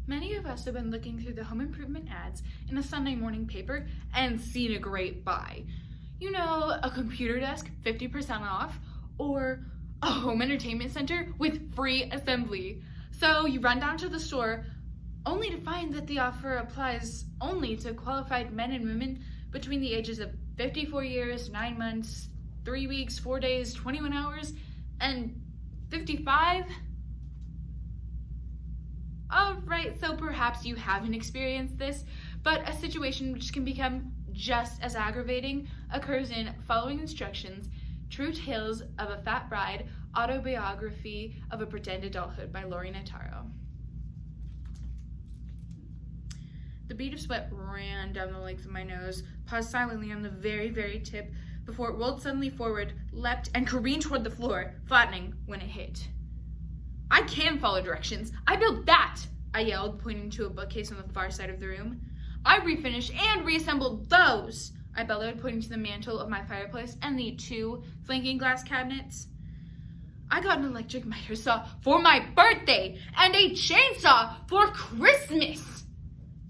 Many of us have been looking through the home improvement ads in a Sunday morning paper and seen a great buy. You know, a computer desk 50% off, or a home entertainment center with free assembly. So you run down to the store only to find that the offer applies only to qualified men and women between the ages of 54 years, 9 months, 3 weeks, 4 days, 21 hours, and 55? Alright, so perhaps you haven't experienced this, but a situation which can become just as aggravating occurs in Following Instructions, True Tales of a Fat Bride, Autobiography of a Pretend Adulthood by Notaro. The bead of sweat ran down the length of my nose, paused silently on the very, very tip, before it rolled suddenly forward, leapt, and careened toward the floor, flattening when it hit. I can follow directions. I built that, I yelled, pointing to a bookcase on the far side of the room. I refinished and reassembled those, I bellowed, pointing to the mantel of my fireplace and the 2 flanking glass cabinets. I got an electric miter saw for my birthday and a chainsaw for Christmas.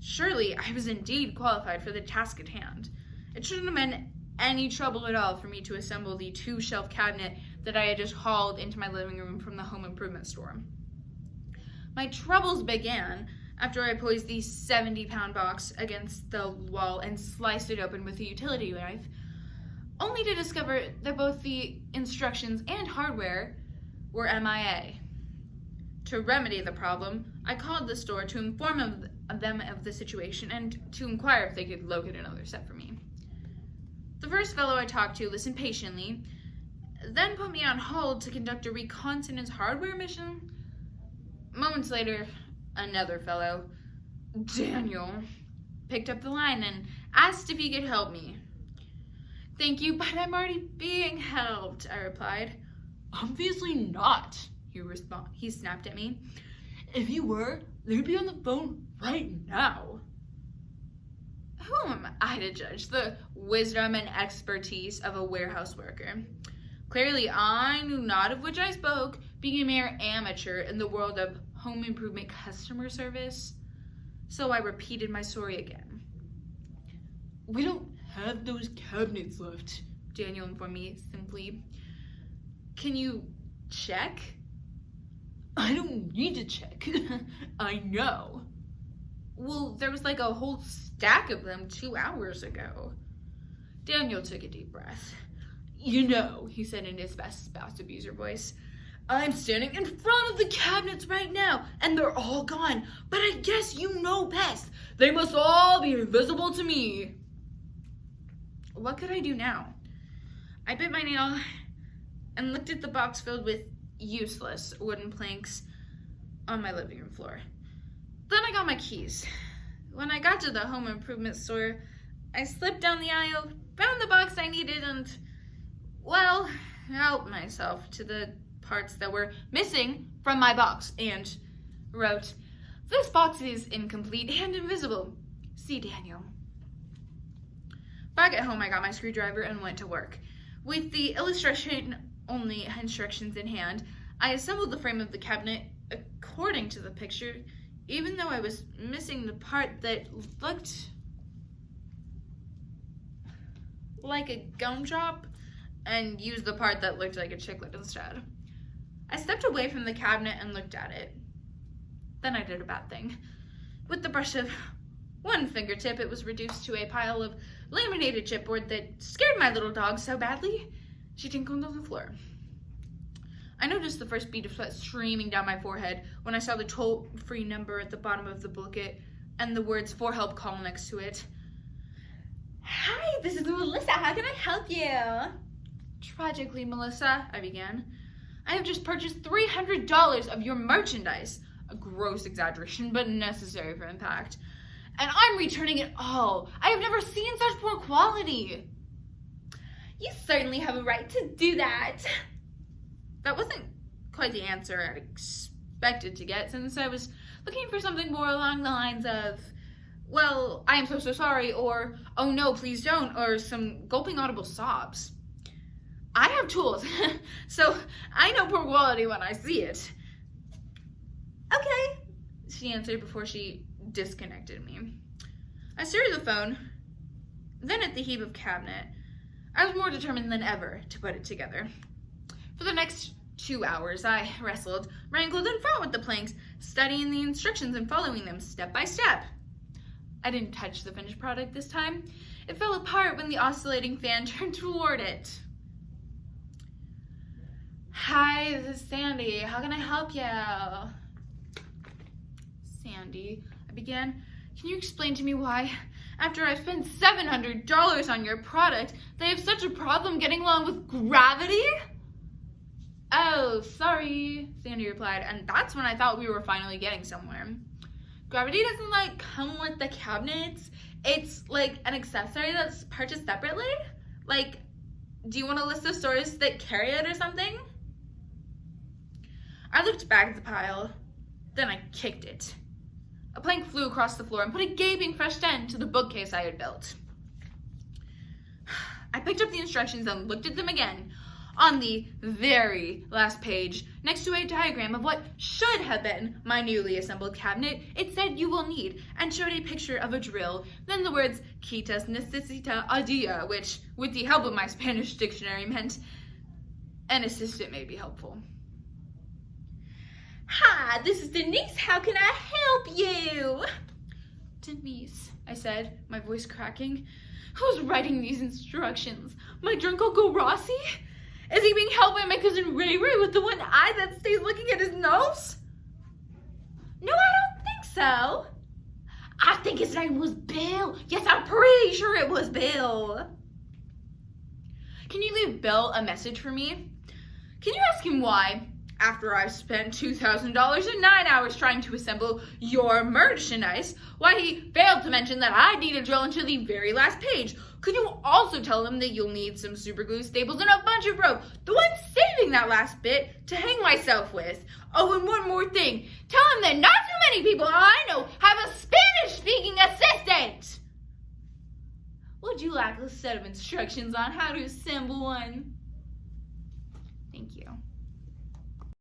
Surely I was indeed qualified for the task at hand. It shouldn't have been any trouble at all for me to assemble the 2-shelf cabinet that I had just hauled into my living room from the home improvement store. My troubles began after I poised the 70-pound box against the wall and sliced it open with a utility knife, only to discover that both the instructions and hardware were MIA. To remedy the problem, I called the store to inform them of the situation and to inquire if they could locate another set for me. The first fellow I talked to listened patiently, then put me on hold to conduct a reconnaissance hardware mission. Moments later, another fellow, Daniel, picked up the line and asked if he could help me. Thank you, but I'm already being helped, I replied. Obviously not, he snapped at me. If you were, they'd be on the phone right now. Who am I to judge the wisdom and expertise of a warehouse worker? Clearly, I knew not of which I spoke, being a mere amateur in the world of home improvement customer service. So I repeated my story again. We don't have those cabinets left, Daniel informed me simply. Can you check? I don't need to check. I know. Well, there was like a whole stack of them 2 hours ago. Daniel took a deep breath. You know, he said in his best spouse abuser voice, I'm standing in front of the cabinets right now, and they're all gone. But I guess you know best. They must all be invisible to me. What could I do now? I bit my nail and looked at the box filled with useless wooden planks on my living room floor. Then I got my keys. When I got to the home improvement store, I slipped down the aisle, found the box I needed, and, well, helped myself to the parts that were missing from my box and wrote, "This box is incomplete and invisible. See Daniel." Back at home, I got my screwdriver and went to work. With the illustration-only instructions in hand, I assembled the frame of the cabinet according to the picture, even though I was missing the part that looked like a gumdrop and used the part that looked like a chiclet instead. I stepped away from the cabinet and looked at it. Then I did a bad thing. With the brush of one fingertip, it was reduced to a pile of laminated chipboard that scared my little dog so badly, she tinkled on the floor. I noticed the first bead of sweat streaming down my forehead when I saw the toll-free number at the bottom of the booklet and the words "For Help" Call next to it. Hi, this is Melissa. How can I help you? Tragically, Melissa, I began, I have just purchased $300 of your merchandise. A gross exaggeration, but necessary for impact. And I'm returning it all. I have never seen such poor quality. You certainly have a right to do that. That wasn't quite the answer I expected to get, since I was looking for something more along the lines of, well, I am so sorry, or, oh no, please don't, or some gulping audible sobs. I have tools, so I know poor quality when I see it. Okay, she answered before she disconnected me. I stared at the phone, then at the heap of cabinet. I was more determined than ever to put it together. For the next 2 hours, I wrestled, wrangled, and fought with the planks, studying the instructions and following them step by step. I didn't touch the finished product this time. It fell apart when the oscillating fan turned toward it. Hi, this is Sandy. How can I help you? Sandy, I began. Can you explain to me why, after I spent $700 on your product, they have such a problem getting along with gravity? Oh, sorry, Sandy replied, and that's when I thought we were finally getting somewhere. Gravity doesn't, come with the cabinets. It's, an accessory that's purchased separately. Do you want to list the stores that carry it or something? I looked back at the pile, then I kicked it. A plank flew across the floor and put a gaping fresh dent to the bookcase I had built. I picked up the instructions and looked at them again. On the very last page, next to a diagram of what should have been my newly assembled cabinet, it said "you will need" and showed a picture of a drill, then the words "quitas necesita a dia," which, with the help of my Spanish dictionary, meant "an assistant may be helpful." Hi, this is Denise. How can I help you? Denise, I said, my voice cracking. Who's writing these instructions? My drunk Uncle Rossi? Is he being helped by my cousin Ray Ray with the one eye that stays looking at his nose? No, I don't think so. I think his name was Bill. Yes, I'm pretty sure it was Bill. Can you leave Bill a message for me? Can you ask him why, after I've spent $2,000 and 9 hours trying to assemble your merchandise, why he failed to mention that I need a drill until the very last page? Could you also tell him that you'll need some super glue, staples, and a bunch of rope, the one saving that last bit, to hang myself with? Oh, and one more thing. Tell him that not too many people I know have a Spanish-speaking assistant. Would you like a set of instructions on how to assemble one? Thank you.